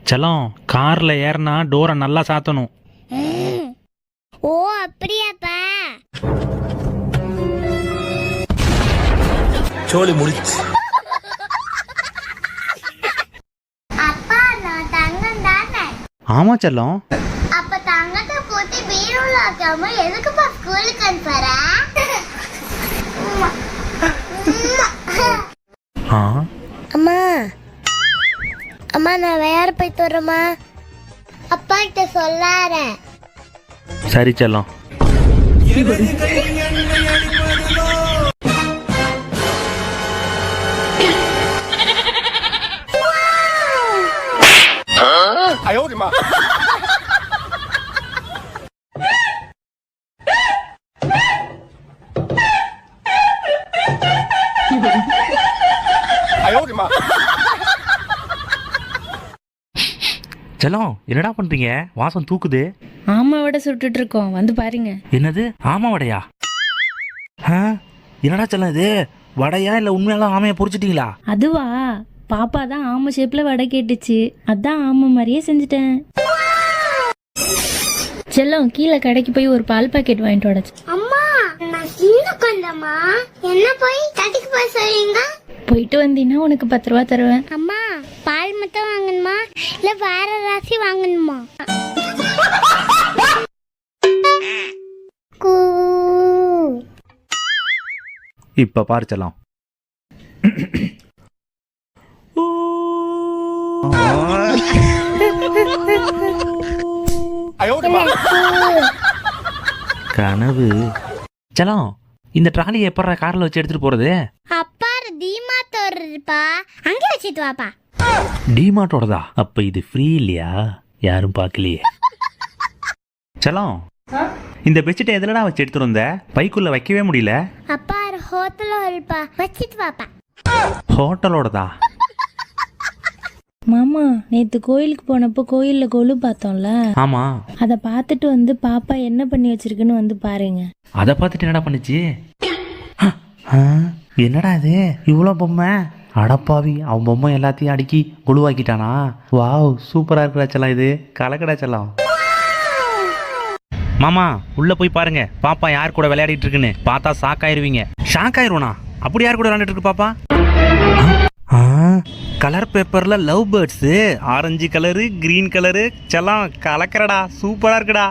செல்லம், கார்ல ஏறினா டோரை நல்லா சாத்தணும். ஓ அப்படியாப்பா. சோலி முடிச்சு. அப்பா நான் தங்கம் தானே? ஆமா செல்லம். அப்ப தங்கத்தை போட்டு பீரோல ஆக்காம எதுக்குப்பா ஸ்கூலுக்கு அனுப்புற? அம்மா அம்மா நான் வேற போயிட்டு வரேம்மா. அப்பா கிட்ட சொல்லாரேன். சரி செல்லம். செல்லம், என்னடா பண்றீங்க? வாசம் தூக்குது. ஆமா வடை சுட்டுட்டு இருக்கோம், வந்து பாருங்க. என்னது ஆமா வடையா? என்னடா செல்லம் இது? வடையா இல்ல உண்மையெல்லாம் ஆமையை பொரிச்சிட்டீங்களா? அதுவா, பாப்பா தான் ஆமை ஷேப்ல வடை கேட்டுச்சு, அதான் ஆமை மாதிரியே செஞ்சுட்டேன். செல்லம், கீழே கடைக்கு போய் ஒரு பால் பாக்கெட் வாங்கிட்டு வடச்சு. அம்மா நான் இன்னும் கொஞ்சமா என்ன போய் கடைக்கு போய் சொல்லுங்க. போயிட்டு வந்தீங்கன்னா உனக்கு 10 ரூபா தருவேன். அம்மா பால் மட்டும் வாங்கணுமா இல்ல வேற ராசி வாங்கணுமா? இப்ப பாரு செல்லம். கனவு. செல்லம், இந்த ட்ராலியை எப்பறா கார்ல வச்சு எடுத்துட்டு போறது? அப்பா டிமார்ட் இருப்பா, அங்க வச்சிட்டு வாப்பா. டிமார்ட்டோடதா? அப்ப இது ஃப்ரீ இல்லையா? யாரும் பார்க்கலையே. செல்லம், இந்த பெட்ஷீட்டை எதுலடா வச்சு எடுத்துட்டு வந்த? பைக்குள்ள வைக்கவே முடியல. அப்பா ஹோட்டல்ல இருப்பா, வச்சிட்டு வாப்பா. ஹோட்டலோடதா? மாமா, நேத்து கோயிலுக்கு போனப்போ கோயில்ல கொலு பார்த்தோம்ல. ஆமா. அத பார்த்துட்டு வந்து பாப்பா என்ன பண்ணி வச்சிருக்குன்னு வந்து பாருங்க. அத பார்த்துட்டு என்னடா பண்ணுச்சு? என்னடா இது இவ்வளோ பொம்மை? அடப்பாவி, அவன் பொம்மை எல்லாத்தையும் அடுக்கி குழுவாக்கிட்டானா? வாவ், சூப்பரா இருக்குடா செல்லம், இது கலக்கடா செல்லம். மாமா, உள்ள போய் பாருங்க பாப்பா யார் கூட விளையாடிட்டு இருக்குன்னு. பார்த்தா ஷாக் ஆயிருவீங்க. ஷாக் ஆயிருவனா? அப்படி யார் கூட விளையாடிட்டு இருக்கு பாப்பா? கலர் பேப்பர்ல love birds, orange colour, green colour. செல்லம் கலக்கறடா, சூப்பரா இருக்குடா.